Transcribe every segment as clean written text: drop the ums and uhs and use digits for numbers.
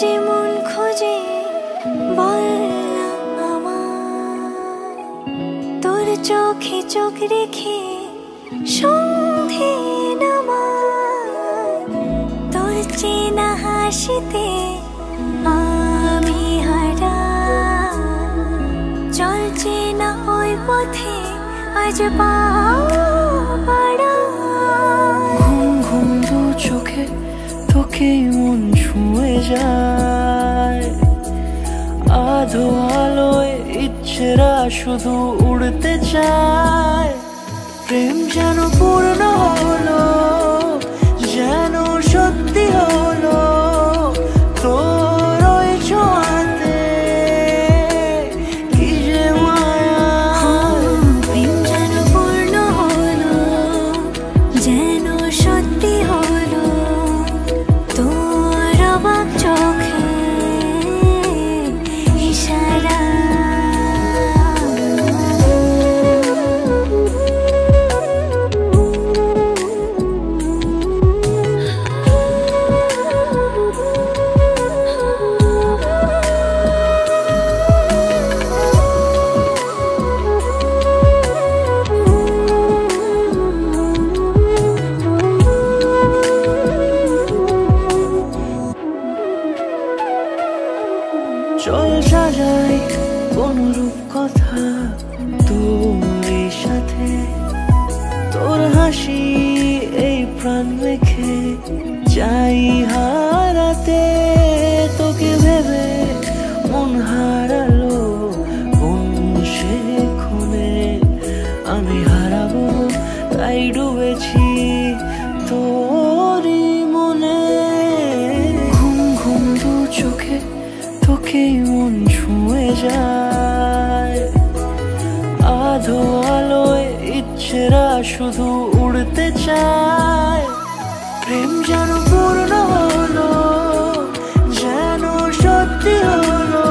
যে মন খোঁজে বল না আমায়, তোর চোখে চোখ রেখে সন্ধে নামায়, তোর চেনা হাসিতে আমি হারাই, চল চেনা ওই পথে আজ পা বাড়াই। ঘুম ঘুম দু চোখে তোকেই মন ছুঁয়ে যায়, আধো আলোয় ইচ্ছেরা শুধু উড়তে চায়। প্রেম যেন পূর্ণ হলো, যেন সত্যি হলো, তোর ওই ছোঁয়াতে কি যে মায়া। প্রেম যেন পূর্ণ হলো, যেন সত্যি হলো, তোর অবাক চোখে ইশারা। চল সাজাই কোন রূপ কথা তোর সাথে, তোর হাসি এই প্রাণ রেখে চাই হারাতে। তোকে ভেবে মন হারালো কোন সে খুনে, আমি হারাবো তাই ডুবেছি তোরই মনে। ঘুম ঘুম দু চোখে তোকেই মন ছুঁয়ে যায়, আধো আলোয় ইচ্ছেরা শুধু উড়তে চায়। প্রেম যেন পূর্ণ হলো, যেন সত্যি হলো,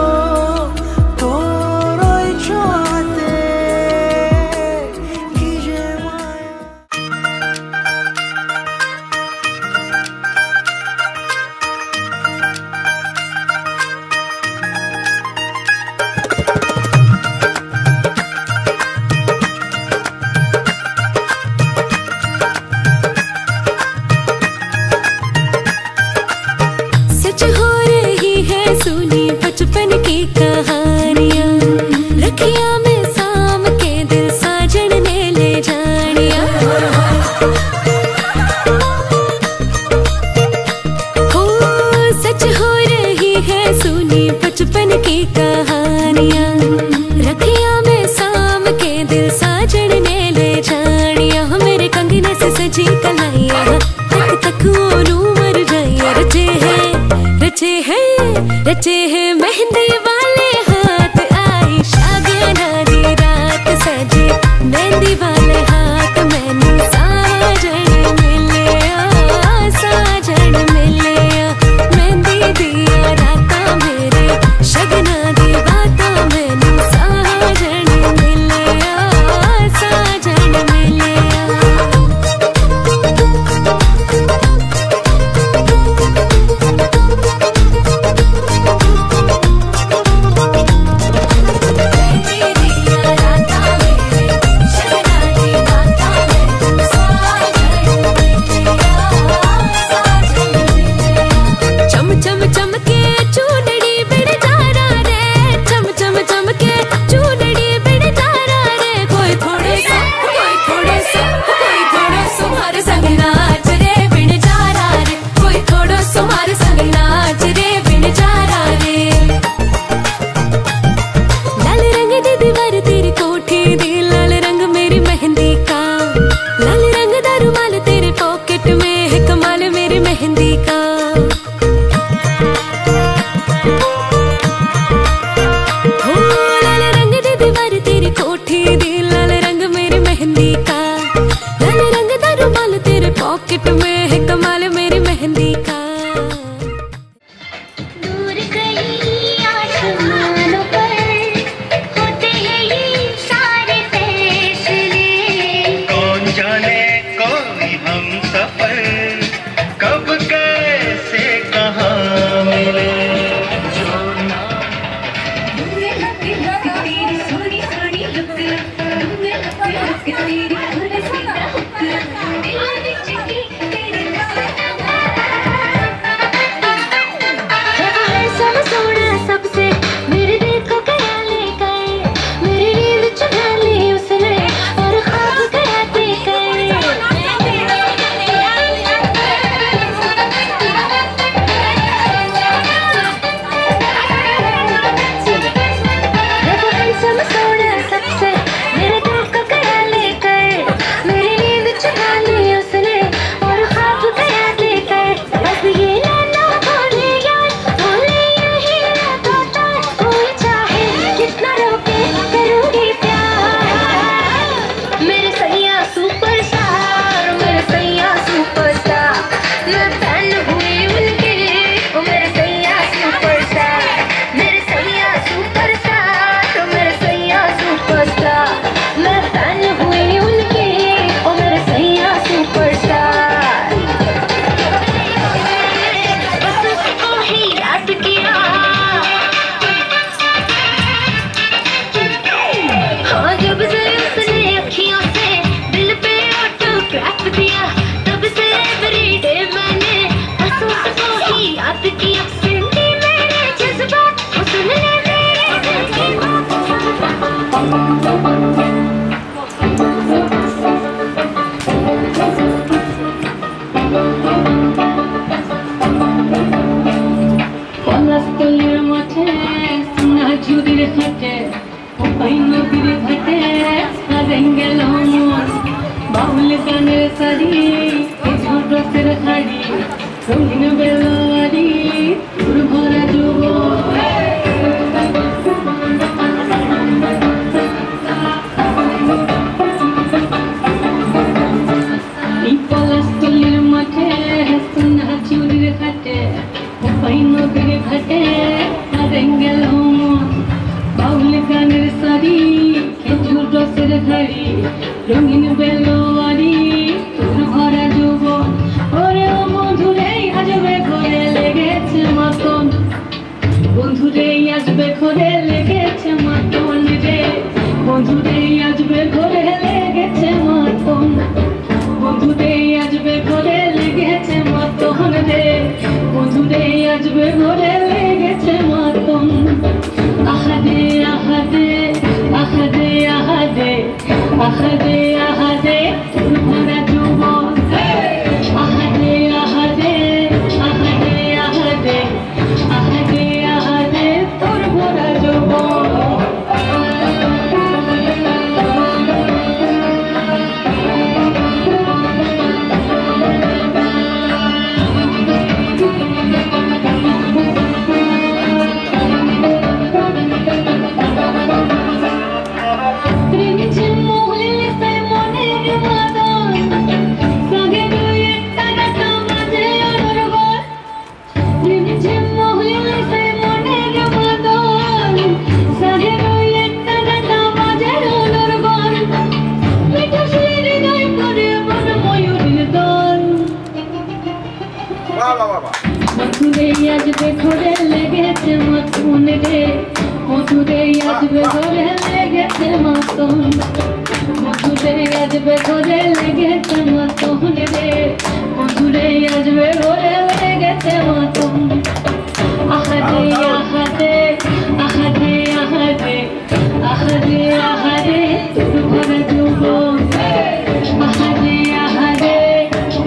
তোর ওই ছোঁয়াতে কি যে মায়া। सच हो रही है सुनी बचपन की कहानियाँ, रखिया में साम के दिल साजन ने ले जानिया। हो सच हो रही है सुनी बचपन की कहानियाँ, रखिया में साम के दिल साजन ने ले जानिया। मेरे कंगने से सजी कलाइया तक तक ओनू मर जाइया। रचे हैं मेहंदी वाले हाथ, आई शादियां दी रात सजे मेहंदी वाले हाथ। मैनू साजन मिले साजन मिले, मेहंदी दिया राता मेरे शगना दी बाता। मैनू साजन मिले साजन मिले। पॉकेट में है कमाल मेरी मेहंदी का। दूर कहीं आसमानों पर होते हैं ये सारे फैसले, कौन जाने कोई हम सफर कब कैसे कहाँ मिले। साड़ी छोटो सिर खाड़ी रंगीन बेलवारी भरा जुबो पलाशतलिर माठे सोना चूड़ीर घाटे पाई नदीर घाटे रेंगेल बाउल गानेर साड़ी खेजूर रसेर घाड़ी रंगीन बेलवारी भरा जुबन ओरे ओ बंधुरे आजबे घरे लेगेছে মাতন বন্ধুরে আজবে ঘরে লেগেছে মাতন রে বন্ধুরে আজবে ঘরে লেগেছে মাতন বন্ধুরে আজবে ঘরে লেগেছে মাতন রে বন্ধুরে আজবে ঘরে লেগেছে মাতন আহাদে আহাদে আহাদে আহাদে আহাদে আহাদে ভরা যৌবন আহাদে আহাদে আহাদে আহাদে আহাদে আহাদে তোর ভরা যৌবন মধুরে আজবে ঘরে লেগেছে মাতন রে মধুরে আজবে ঘরে লেগেছে মাতন মধুরে আজবে ঘরে লেগেছে মাতন রে মধুরে আজবে ঘরে লেগেছে মাতন আহাদে আহাদে আহাদে আহাদে আহাদে আহাদে ভরা যৌবন আহাদে আহাদে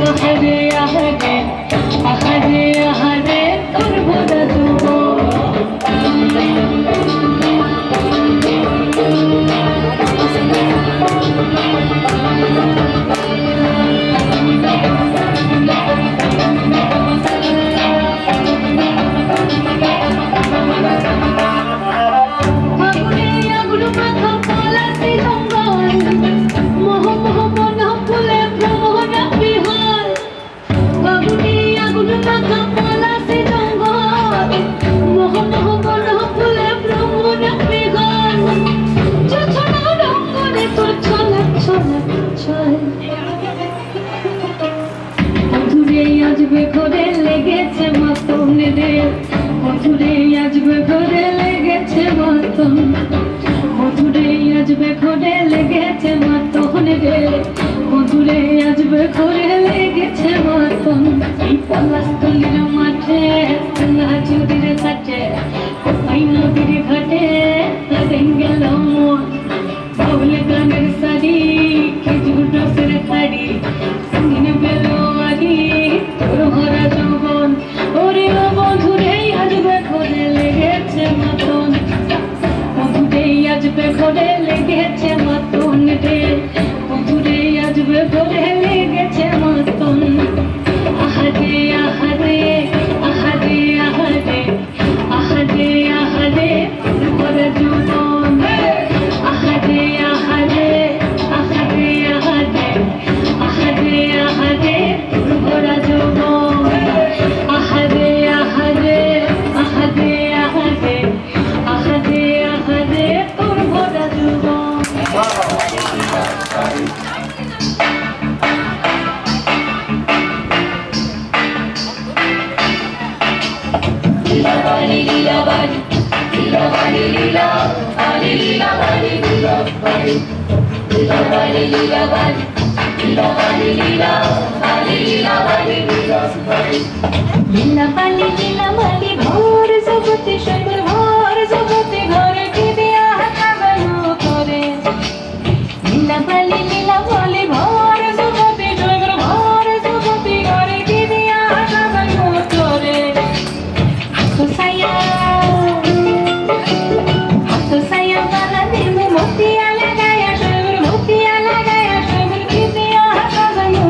আহাদে আহাদে আহাদে আহাদে তোর ভরা যৌবন মধুরে আজবে ঘরে লেগেছে মাতন রে মধুরে আজবে ঘরে লেগেছে মাতন মধুরে আজবে ঘরে লেগেছে মাতন রে মধুরে আজবে ঘরে লেগেছে মাতন এই পলাশতলির মাঠে সোনা চুড়ির ঘাটে পাই নদীর ঘাটে রেঙ্গেল মন বাউল গানের সারি খেজুর রসের খাড়ি রঙিন বেলওয়ারি তোর ভরা যৌবন ওরে ও বন্ধুরে আজবে ঘরে লেগেছে মাতন বন্ধুরে আজবে ঘরে লেগেছে মাতন রে বন্ধুরে আজবে ঘরে লেগেছে মাতন আহাদে আহাদে আহাদে আহাদে আহাদে আহাদে ভরা যৌবন আহাদে আহাদে আহাদে আহাদে আহাদে আহাদে ভরা যৌবন আহাদে আহাদে আহাদে আহাদে আহাদে আহাদে তোর ভরা যৌবন লীলা পালি লীলা মালি ভোর জগতে শৈবর ভোর জগতে ঘরে কি দিয়া কাবানো করে লীলা পালি লীলা মালি ভোর জগতে শৈবর ভোর জগতে ঘরে কি দিয়া কাবানো করে হাতো সায়া বালা দেবো মতিয়া লাগায়া শৈবর কি দিয়া কাবানো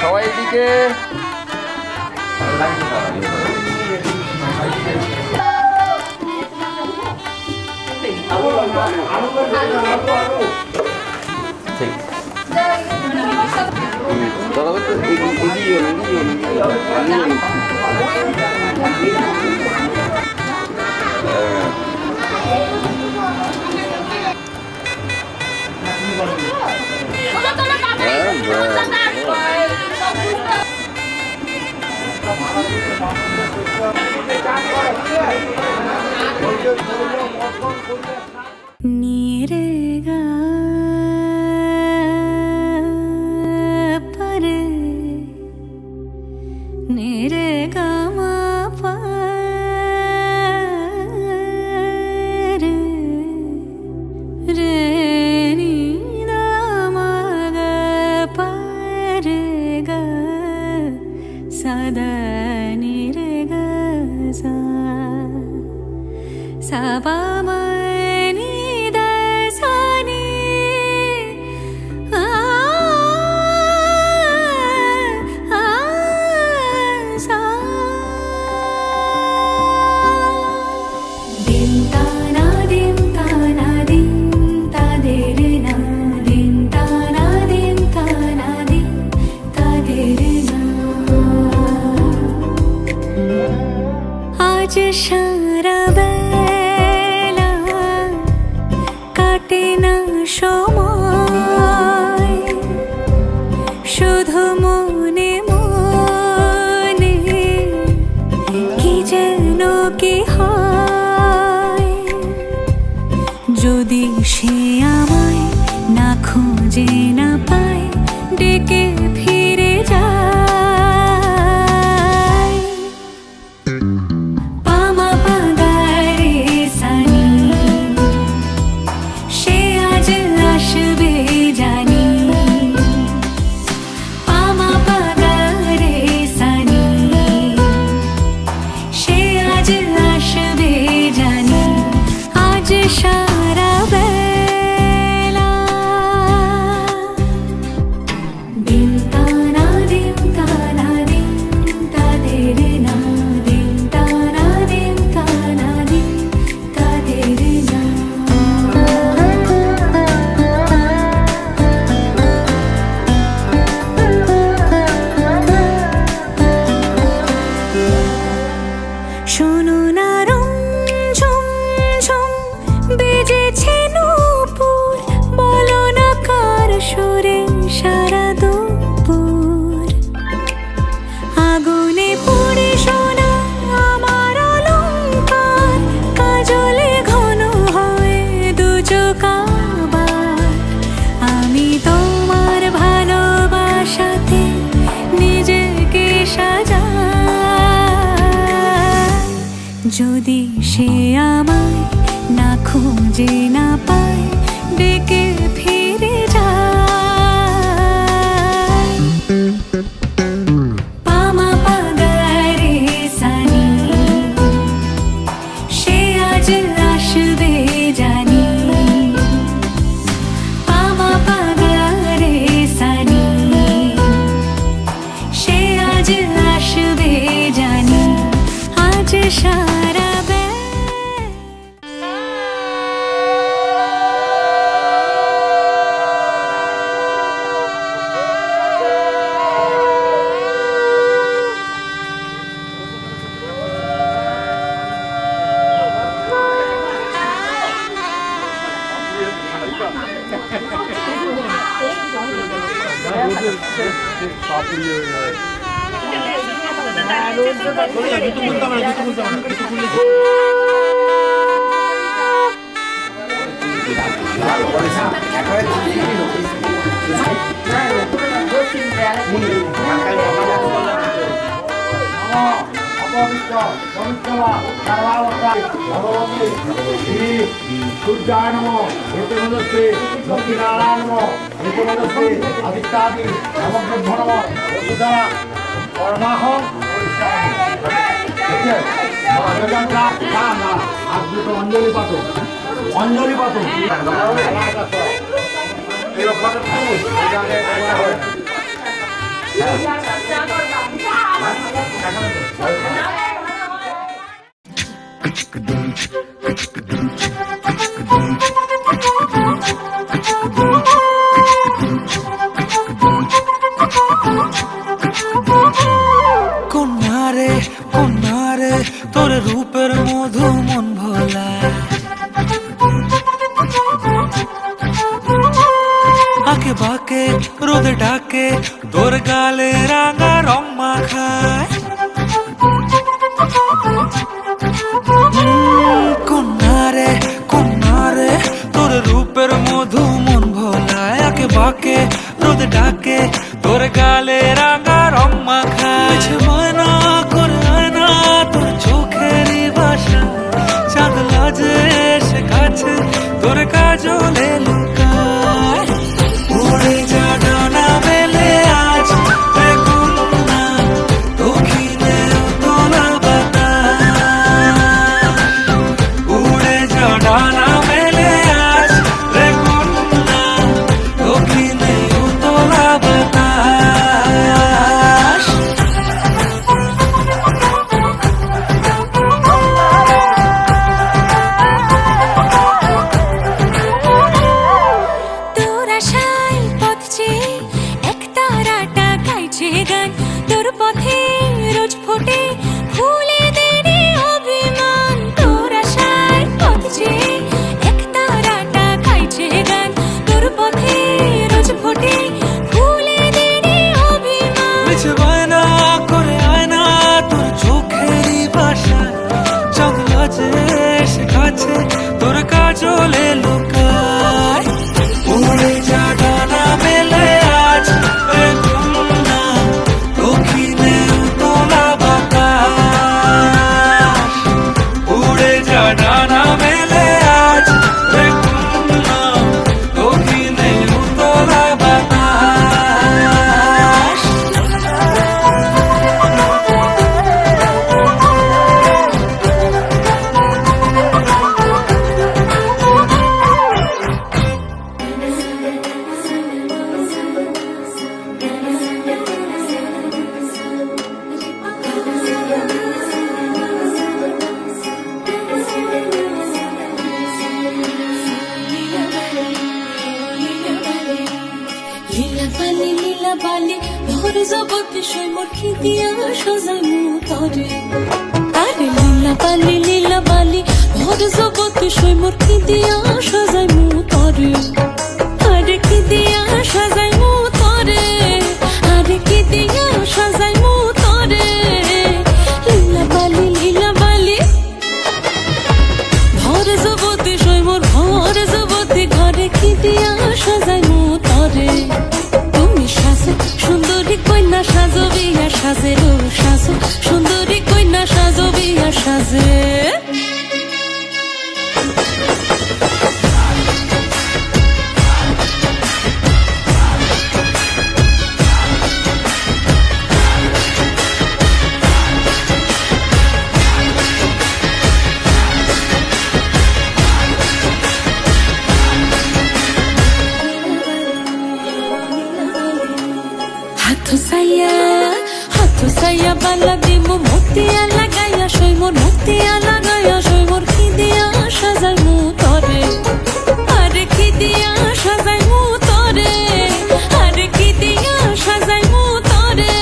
সবাই এদিকে ঠিক দাদা তো এগিয়ে नीरेगा पर नीरेगा मा पर रे नी दा मा गा पर गा सदा नीरेगा सा सा पा मा नी दा সময় শুধু মনে মনে কি যেন কি হয়, যদি সে আমায় না খুঁজে না পায় ডেকে ফিরে যায়। পামা পাগারে সানি সে আজ আসবে জানি, পামা পাগারে সানি সে আজ আসবে জানি। আজ সারা বেলা দিন তানা দিন তানা দিন তাদের না, দিন তানা দিন তানা দিন তাদের না। শোনো না রঞ্ঝম ঝম বেজেছে নূপুর, বলো না কার সুরে সারা দুপুর। আগুনে পুড়ে সোনা আমার অলংকার, কাজলে ঘন হয় দু চোখ আবার। আমি তোমার ভালোবাসাতে নিজেকে সাজাই, যদি সে আমায় না খুঁজে না পায় ডেকে ফিরে যায়। পামা পাগারে সানি সে আজ আসবে জানি, পামা পাগারে সানি সে আজ আসবে জানি। আজ সারা সূর্যায় নমঃ হেতুমনস্তে লক্ষ্মীনারায়ণ নমঃ হেতুমনস্তে আদিত্যাদি নমগ্রহ নমঃ দ্বারা কর্মাহং অঞ্জলি পাত অঞ্জলি পাত কন্যারে কন্যারে তোর রূপের মধু মন ভোলায়, আঁকে বাঁকে রোদে ডাকে তোর গালে রাঙা রং মাখায়। কন্যারে কন্যারে তোর রূপের মধু মন ভোলায়, আঁকে বাঁকে রোদে ডাকে তোর গালে রাঙা রং মাখায়। ময়না করে আয়না তোর চোখেরই ভাষা, চাঁদ লাজে এসে কাছে তোর কাজলে লুকায়। উড়ে যা ডানা মেলে আজ বেগুন আঁচলে লুকায় উড়ে যা ডানা মেলে আজ রে কন্যা দক্ষিণে উতলা বাতাস উড়ে যা ডানা মেলে আজ রে কন্যা দক্ষিণে উতলা বাতাস লীলা বালি ভোর জগৎ সৈমর্খি দিয়া সাজাই মুতরে আরে লীলা বালি ভোর জগৎ সৈমর্খি দিয়া সাজাই মুতরে আরে কি দিয়া সাজাই মুতরে আরে কি দিয়া সাজাই মুতরে লীলা বালি ভোর জগৎ সৈমর ভোর জগৎ ঘরে কি দিয়া সাজাই মুতরে সুন্দরী কন্যা সাজো বিয়া সাজে রো সাজো সুন্দরী কন্যা সাজো বিয়া সাজে হাথো সাইয়া বালা দিমু মতিয়া লাগাইয়া সইমোর মতিয়া লাগাইয়া সইমোর কি দিয়া সাজাই মু তরে আরে কি দিয়া সাজাই মু তরে আরে কি দিয়া সাজাই মু তরে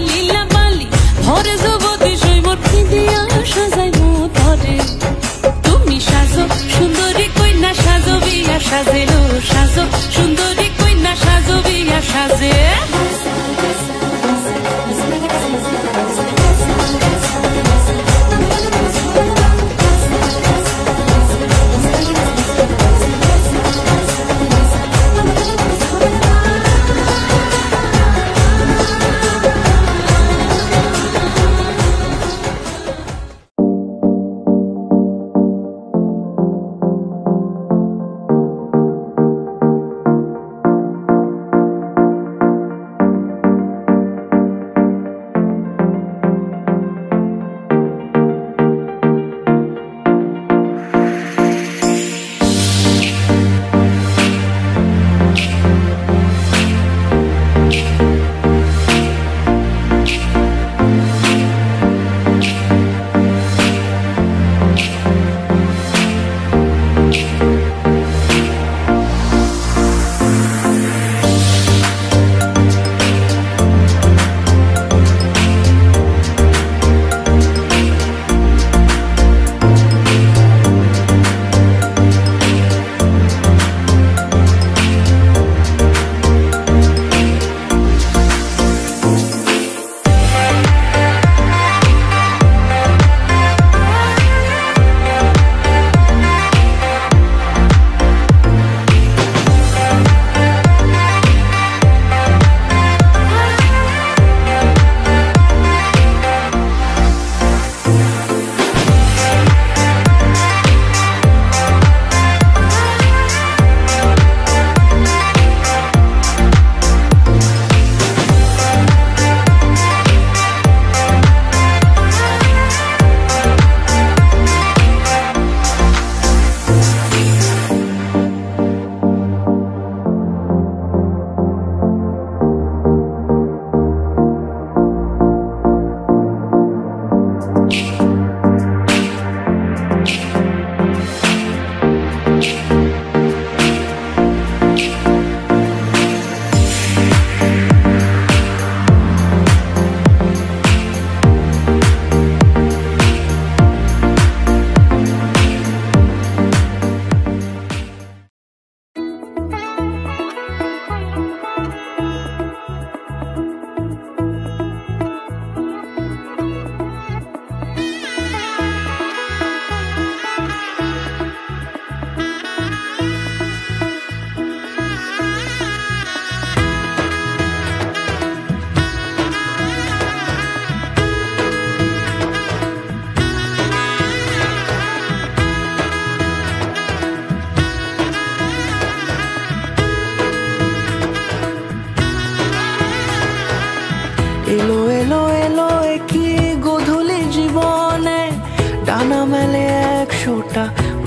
লীলা বালি ভরে জগতে সইমোর কি দিয়া সাজাই মু তরে তুমি সাজো সুন্দরী কন্যা সাজো বিয়া সাজেলো সাজো সুন্দরী কন্যা সাজো বিয়া সাজে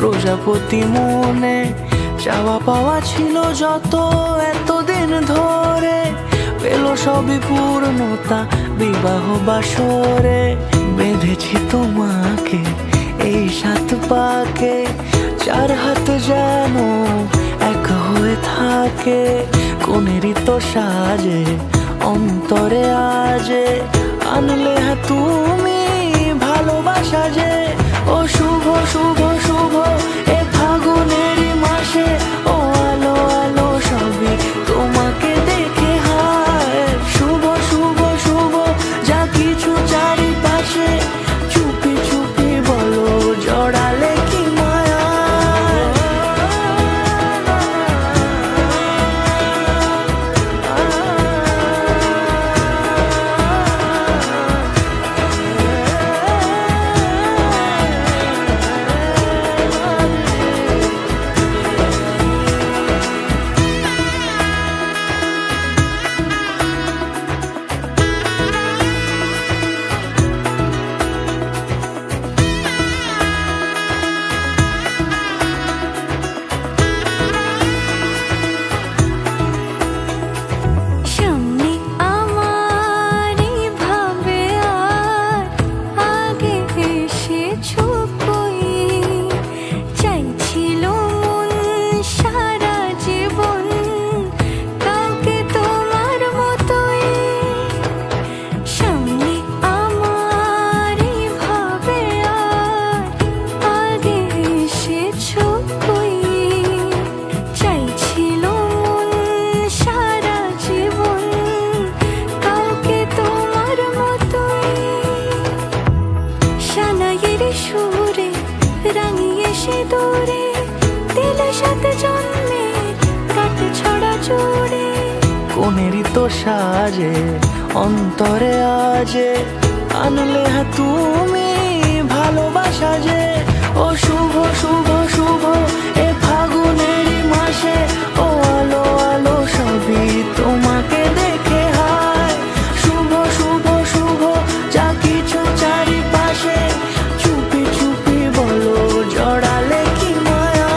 প্রজাপতি মনে চাওয়া পাওয়া ছিল যত এতদিন ধরে, পেল সবই পূর্ণতা বিবাহ বাসরে। বেঁধেছি তোমাকে এই 7 পাকে, 4 হাত যেন এক হয়ে থাকে। কোনেরই তো সাজে অন্তরে আজে, আনলে তুমি ভালোবাসা যে। ও শুভ শুভ শুভ এ ফাগুনেরই মাসে, ও আলো আলো সবই তোমাকে দেখে হায়। শুভ শুভ শুভ যা কিছু চারিপাশে, চুপি চুপি বলো জড়ালে কি মায়া। সামনে আমার এই ভাবে আর আগে এসেছো কই, চাইছিল মন সারা জীবন কাউকে তোমার মতোই। সামনে আমার এই ভাবে আর আগে এসেছো কই, চাইছিল মন সারা জীবন কাউকে তোমার মতোই। সানাইয়ের সুরে রাঙিয়ে সে দূরে, দিলে 7 জন্মের কাট ছড়া জোড়ে। কোনেরই তো সাজে অন্তরে আজে, আনলে তুমি ভালোবাসা যে। ও শুভ শুভ শুভ এ ফাগুনেরই মাসে, ও আলো আলো সবই তোমাকে দেখে হায়। শুভ শুভ শুভ যা কিছু চারিপাশে, চুপি চুপি বলো জড়ালে কি মায়া।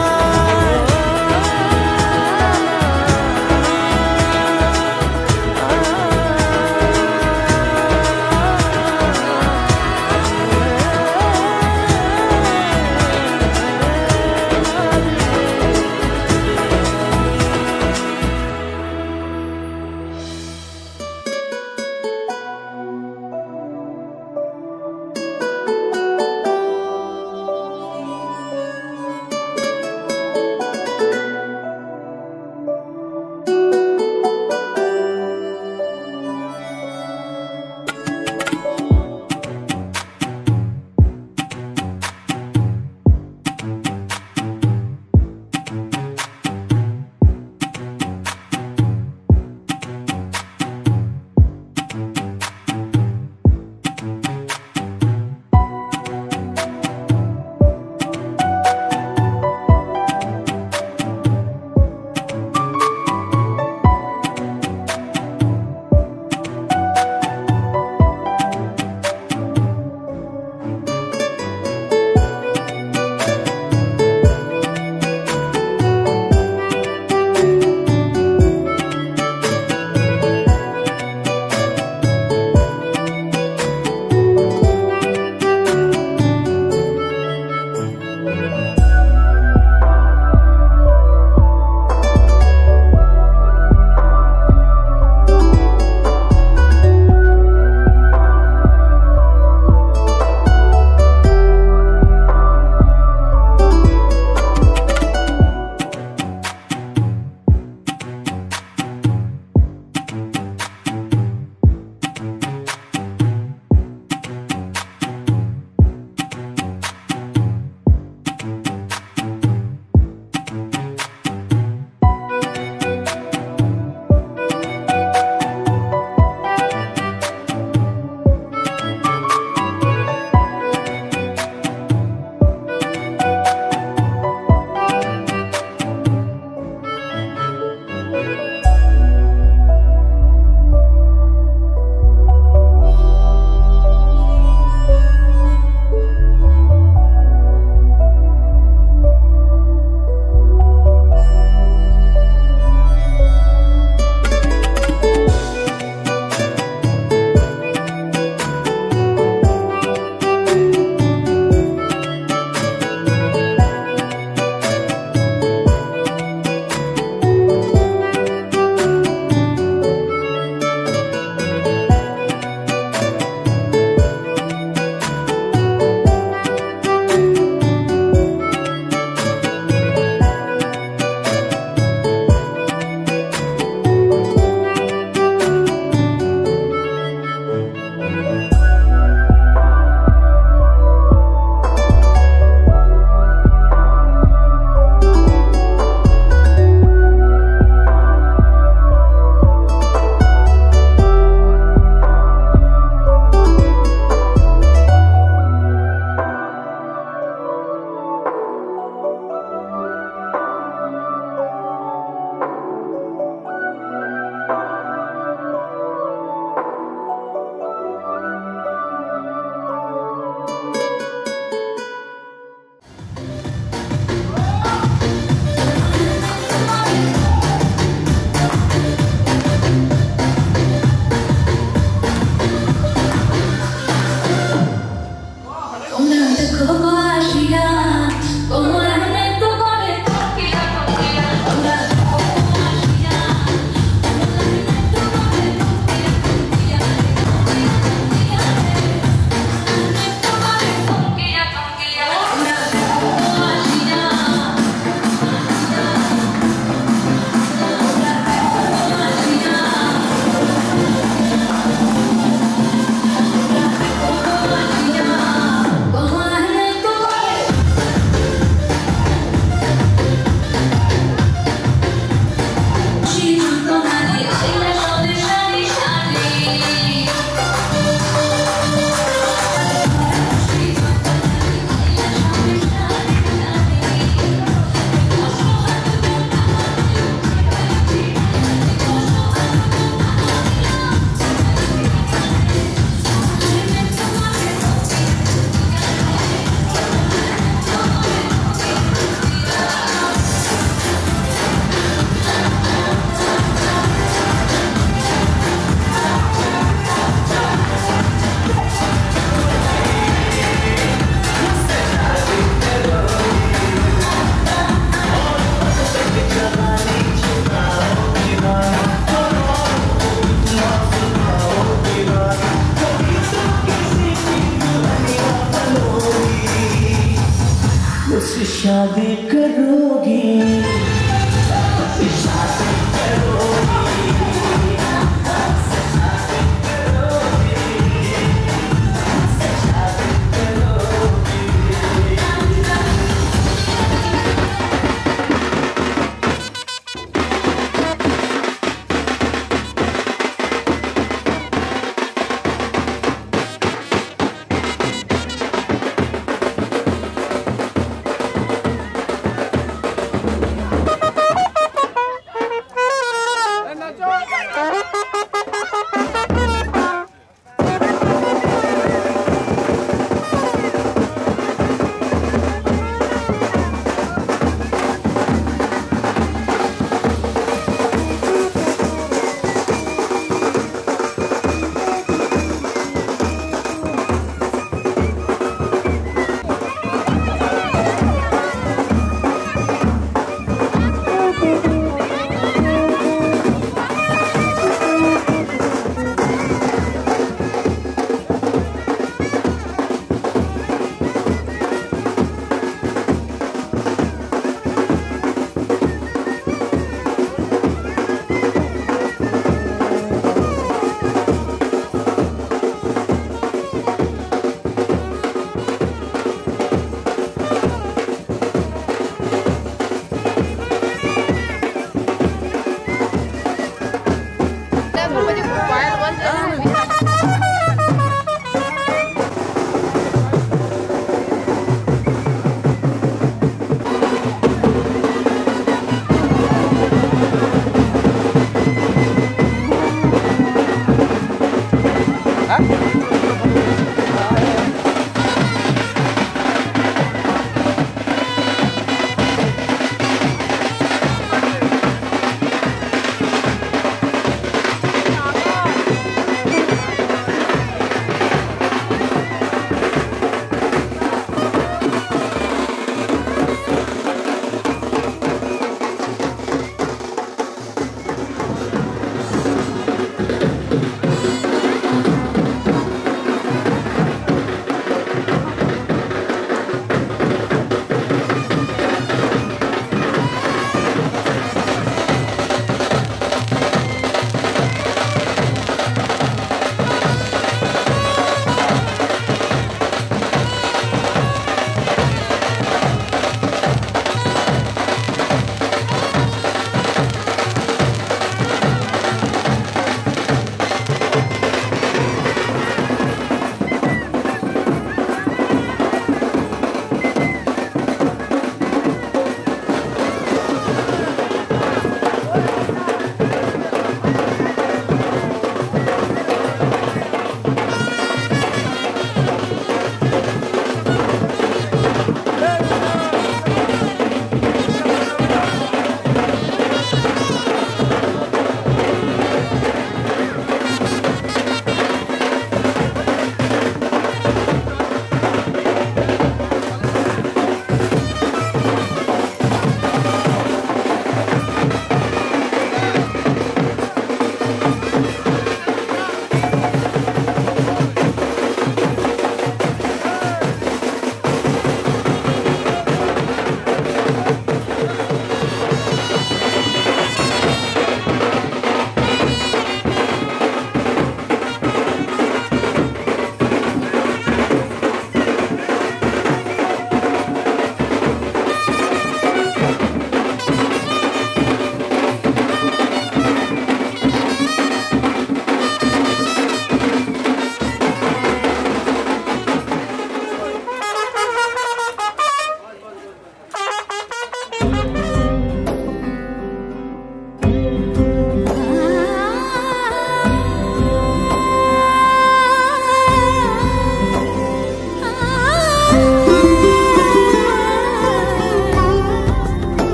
करोगी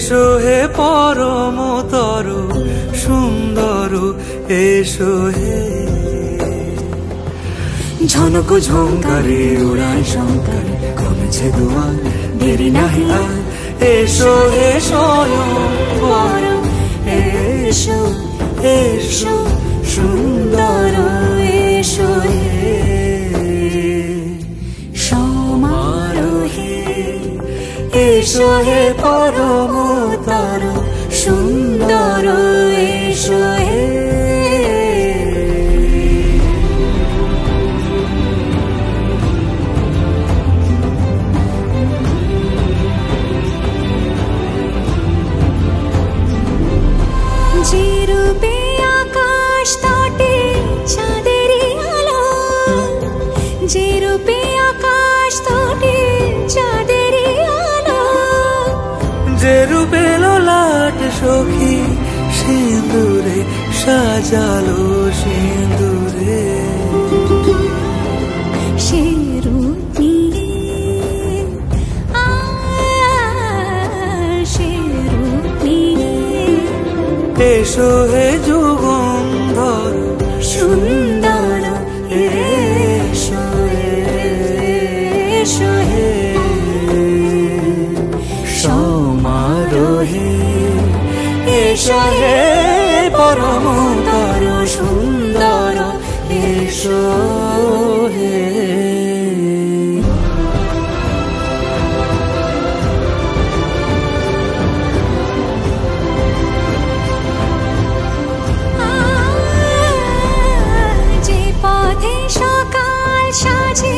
এসো হে পরমতর সুন্দর এসো হে ঝনক ঝঙ্কারে উড়ায় শঙ্কারে কমেছে দুয়ার দেরি নাহি আর এসো এসো বড় এসো এসো সুন্দর এসো সমারোহে এসো হে পরমতর সুন্দর এসো হে যে রূপে আকাশ তটে চাঁদেরই আলো, যে রূপে আকাশ তটে চাঁদেরই আলো, যে রূপে ললাট সখী সিঁদুরে সাজালো সিঁদুরে সে রূপ নিয়ে সে রূপ নিয়ে এসো হে যুগন্ধর সুন্দর এসো এসো হে সমারোহে এসো হে পরমতর সুন্দর এসো হে যে পথে সকাল সাজে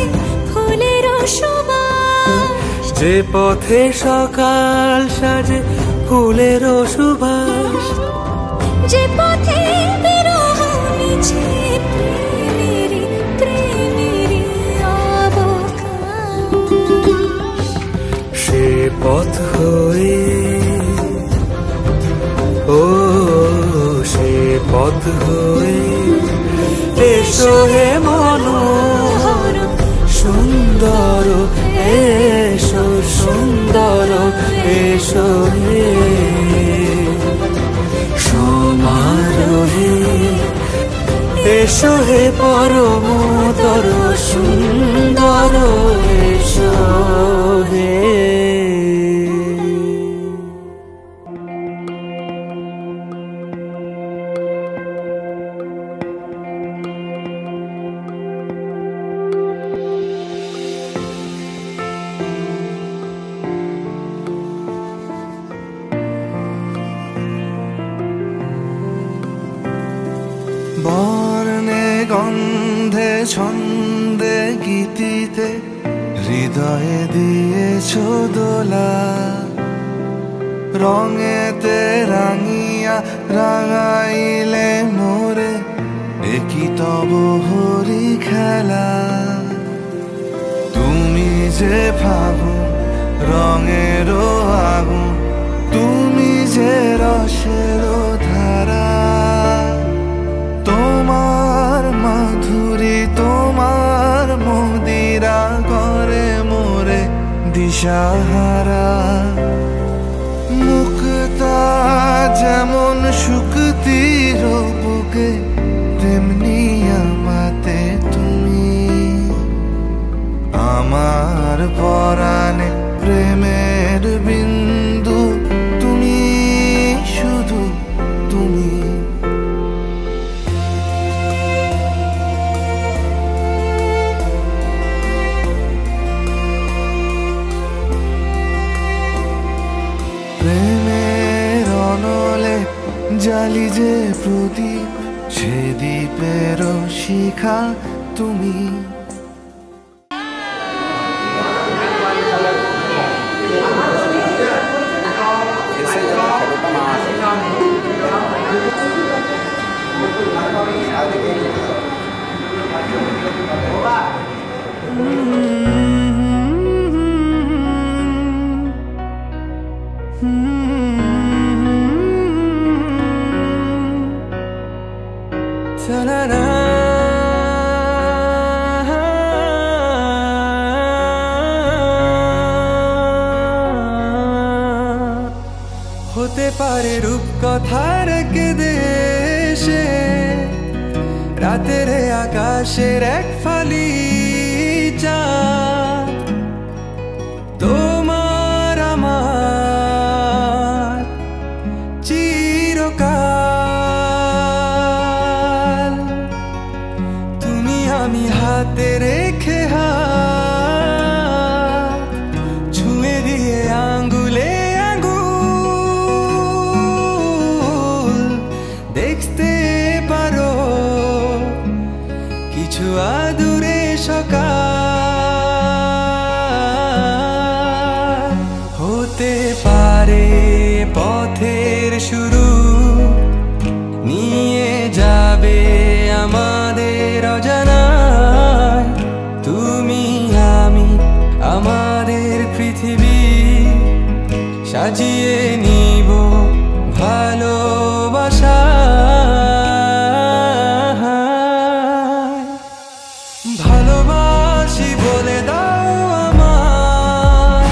ফুলের সুবাস, যে পথে সকাল সাজে ফুলের সুবাস, যে পথে বিরহ মিছে প্রেমেরই প্রেমেরই অবকাশ, সে পথ হয়ে ও সে পথ হয়ে এসো হে মনোহর সুন্দর এসো সুন্দর এসো হে সমারোহে এসো হে পরমতর সুন্দর এসো হে বর্ণে গন্ধে ছন্দে গীতিতে হৃদয়ে দিয়েছ দোলা, রঙেতে রাঙিয়া রাঙাইলে মোরে একই তব হরি খেলা। তুমি যে ফাগুন রঙেরও আগুন, তুমি যে রসেরও ধারা, তোমার মাধুরী তোমার মদিরা করে মোরে দিশাহারা। মুক্তা যেমন শুকতির বুকে তেমনি আমাতে তুমি, আমার পরাণে প্রেমের বিন্দু তুমি, শুধু তুমি। প্রেমের অনলে জালি যে প্রদীপ, সে দ্বীপের শিখা তুমি। হতে পারে রূপকথার এক দেশে রাতের আকাশের এক ফালি আমি হাতে রেখে হাত ছুঁয়ে দিয়ে আঙ্গুলে আঙ্গুল দেখতে পারো কিছু আদুরে সকাল হতে পারে পথের শুরু নিয়ে যাবে আমাদের অজানায় তুমি আমি আমাদের পৃথিবী সাজিয়ে নিব ভালোবাসা ভালোবাসি বলে দাও আমায়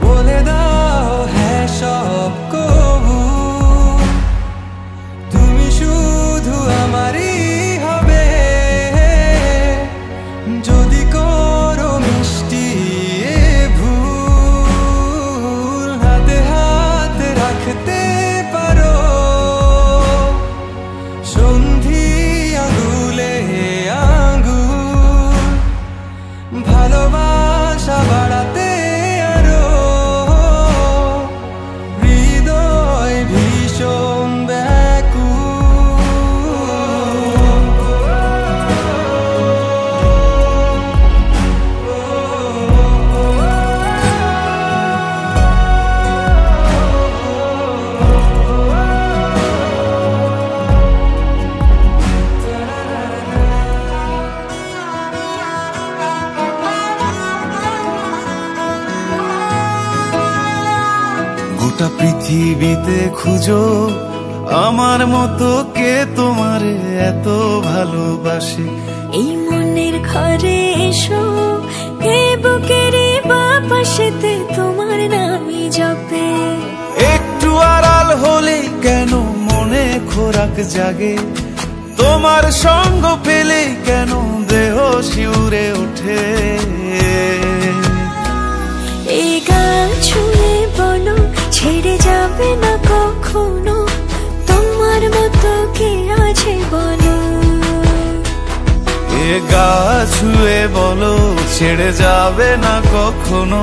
বলে দাও হ্যাঁ সব কবু তুমি শুধু আমারই হবে যদি করো মিষ্টি এ ভুল হাতে হাত রাখতে পারো সন্ধি আঙুলে আঙ্গুল ভালোবাসা বাড়াতে আরো হৃদয় ভীষণ গোটা পৃথিবীতে খুঁজো আমার মতো কে তোমারে এত ভালোবাসে এই মনের ঘরে এসো এ বুকের বাপাশেতে তোমার নামই জপে একটু আড়াল হলে কেন মনে খোরাক জাগে তোমার সঙ্গ পেলে কেন দেহ শিউরে ওঠে এই গান ছুঁয়ে বলো ছেড়ে যাবে না কখনো তোমার মতো কে আছে বলো এ গা ছুঁয়ে বলো ছেড়ে যাবে না কখনো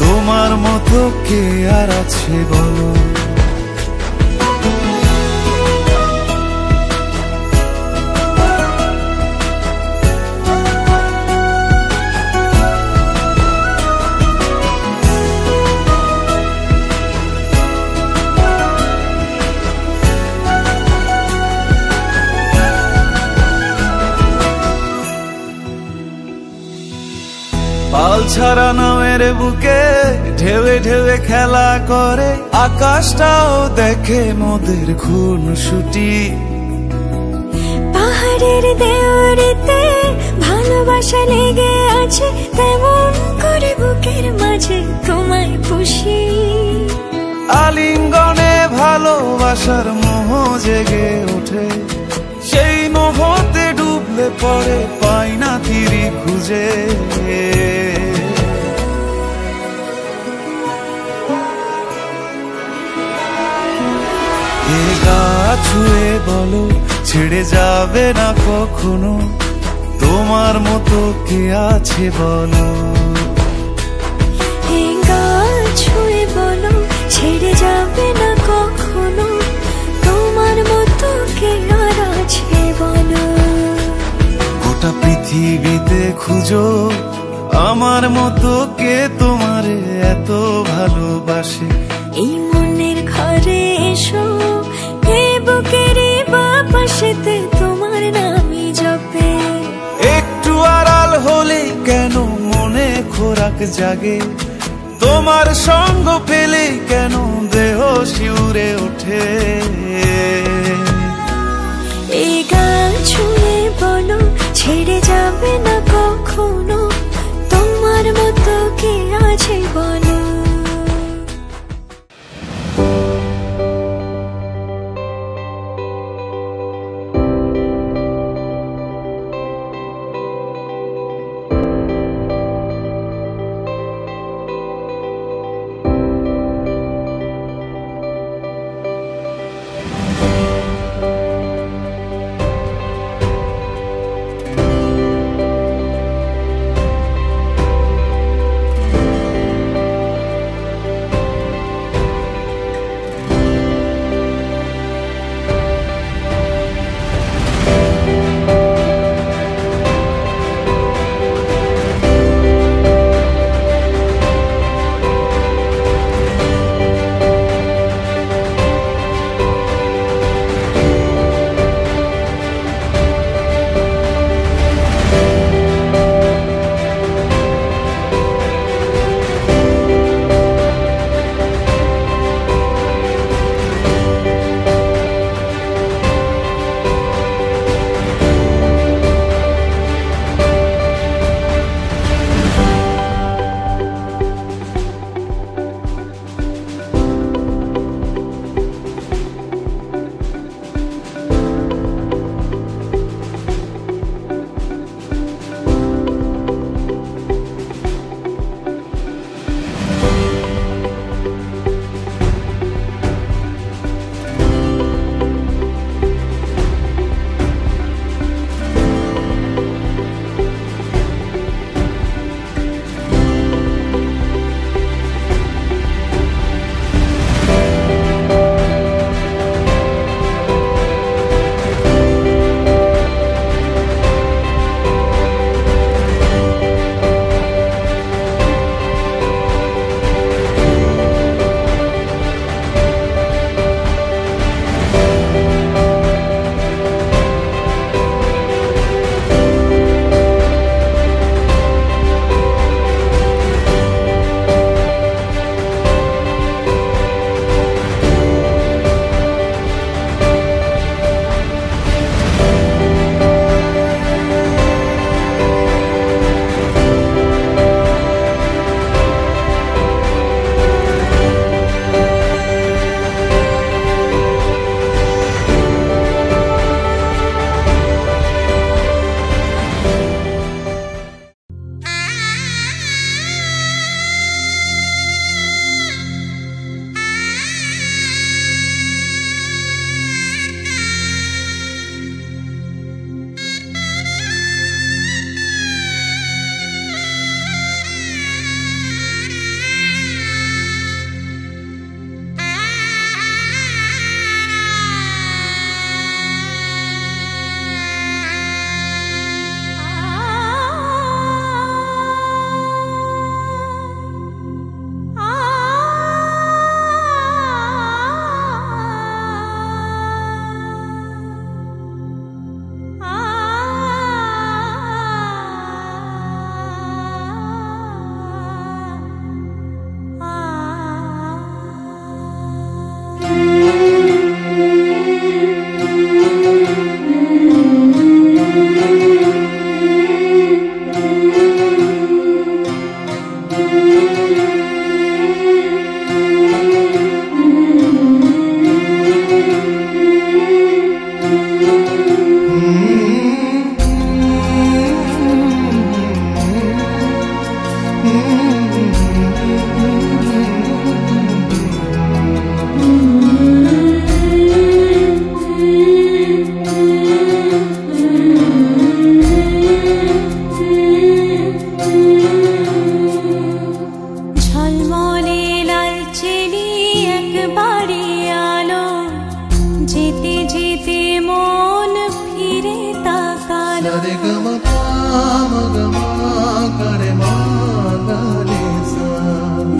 তোমার মতো কে আর আছে বলো পাল ছাড়া নামের বুকে ঢেউে ঢেউে খেলা করে আকাশটাও দেখে মোদের খুনসুটি পাহাড়ের দেওয়ারিতে ভালোবাসা লেগে আছে তেমন করে বুকের মাঝে তোমায় পুষি আলিঙ্গনে ভালোবাসার মোহ জেগে ওঠে সেই মোহতে ডুবলে পড়ে পাই না তীরি খুঁজে এ গা ছুঁয়ে বলো ছেড়ে যাবে না কখনো তোমার মতো কে আছে বলো এই গান ছুঁয়ে বলো ছেড়ে যাবে না কখনো তোমার মতো কে আর আছে বলো গোটা পৃথিবীতে খুঁজো আমার মতো কে তোমারে এত ভালোবাসে এই মনের ঘরে এসো এ বুকের বাপাশেতে তোমার নামই জপে একটু আড়াল হলে কেন মনে খোরাক জাগে তোমার সঙ্গ পেলে কেন দেহ শিউরে ওঠে এই গান ছুঁয়ে বলো ছেড়ে যাবে না কখনো তোমার মতো কে আছে বলো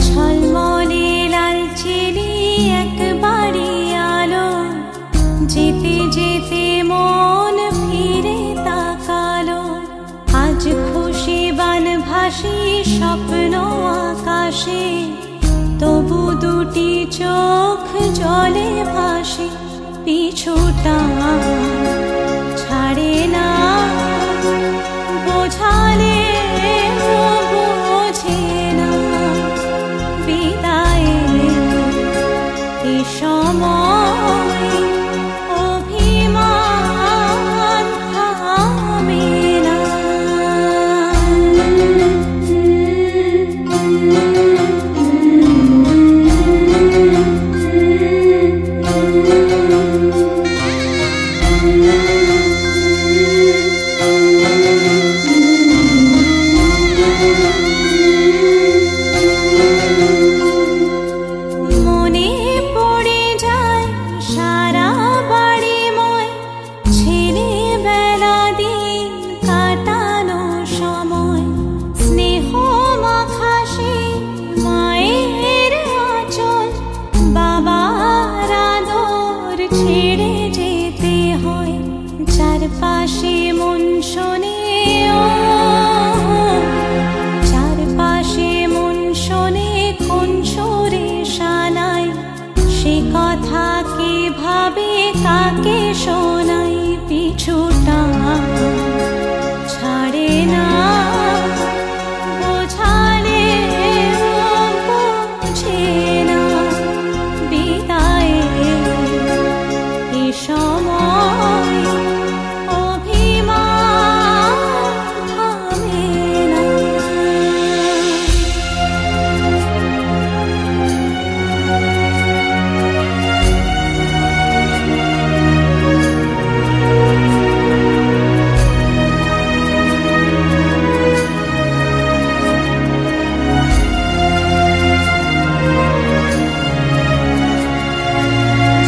ঝলমলে লালচেলি একবারে আলো, যেতে যেতে মন ফিরে তাকালো। আজ খুশি বানভাসি স্বপ্ন আকাশে, তবু দুটি চোখ জলে ভাসে। পিছুটা ছাড়ে না, বোঝালে বোঝে না। বিদায়ের এ সময় অভিমান থামে না। মনে পড়ে যায় সারা বাড়িময় ছেলেবেলা দিন কাটানো সময়। স্নেহ মাখাসে মায়ের আঁচল, বাবার আদর ছেড়ে যেতে হয়। চারপাশে মন শোনে ও, চারপাশে মন শোনে কোন সুরে শানায়। সে কথা কে ভাবে কাকে শোনাই। পিছুটা ছাড়ে না, বোঝালে বোঝে না। বিদায়ের এ সময় অভিমান থামে না।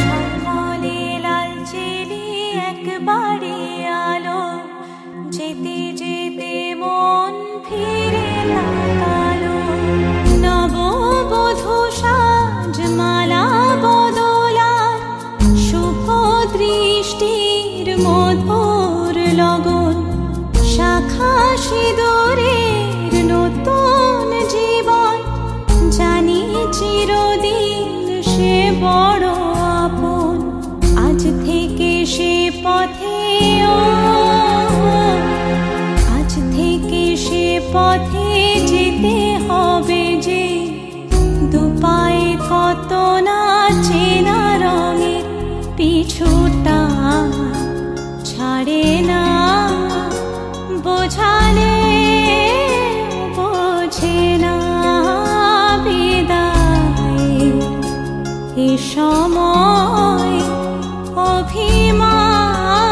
ঝলমলে লালচেলি একবারে আলো, যেতে যেতে মন ফিরে তাকালো। নববধূ সাজমালা বদলার, শুভ দৃষ্টির মধুর লগন। শাখা সিঁদুরের নতুন জীবন, জানি চিরদিন সে বড় আপন। আজ থেকে সে পথে ও, আজ থেকে সে পথে যেতে হবে যে। দুপায়ে কত না চেনা রঙের, পিছুটা ছাড়ে না। বোঝালে বোঝে না। বিদায়ের এ সময় অভিমান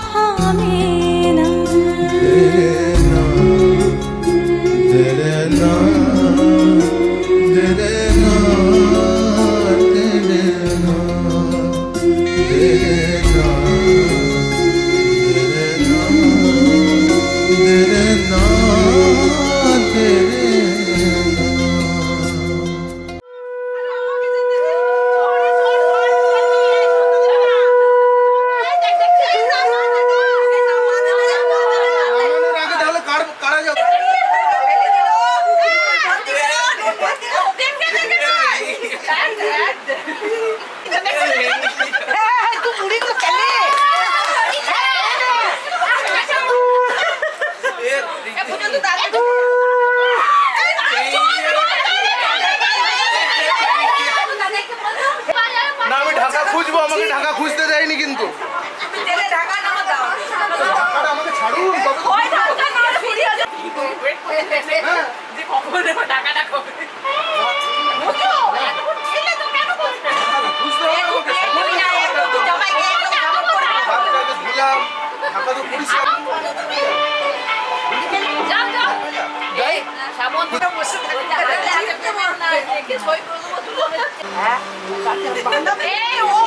থামে না।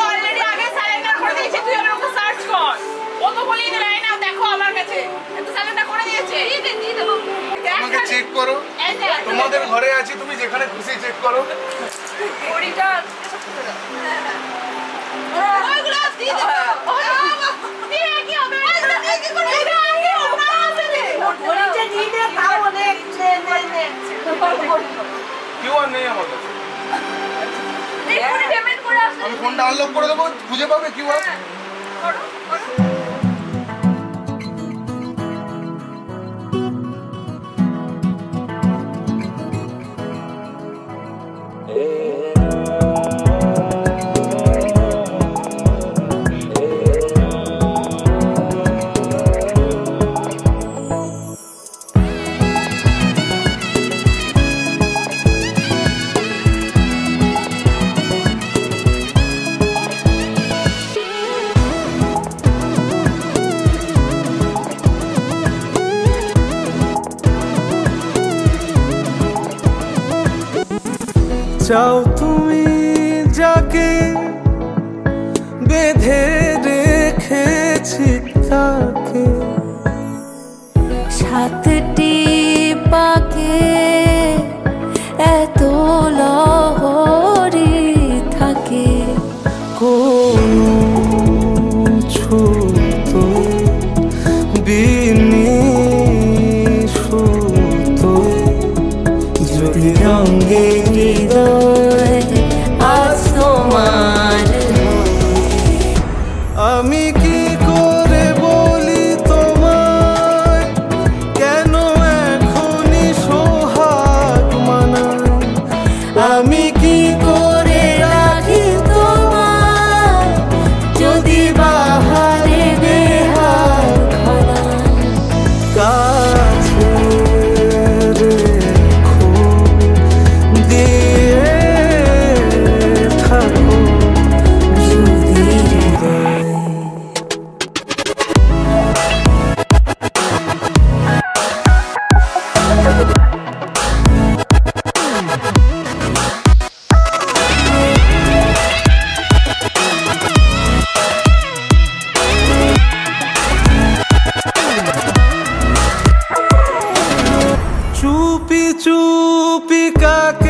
অলরেডি আগে সারেন্ডার করে দিয়েছে, তুই আমার উপর সার্চ কর। ও তো বলি না, দেখো আমার কাছে এত সারেন্ডার করে চেক করো, তোমাদের ঘরে আছি, তুমি যেখানে খুশি চেক করো। কিউআর নেই আমার কাছে, আমি ফোনটা আনলক করে দেবো, খুঁজে পাবে কিউআর। চাও তুমি যাকে বেঁধে রেখেছি তাকে, সাতটি পাকে এত লহরী থাকে, কোনো ছুতো বিনিশুতো যদি রঙে হৃদয় আজ তোমার। আমি কি করে বলি তোমায়, কেন এখনই সোহাগ মানায়, আমি কি করে রাখি তোমায় যদি বাহারে বেহার খানায়, কাছে রেখো দিয়ে থাকো যদি হৃদয়। চুপি চুপি কাকে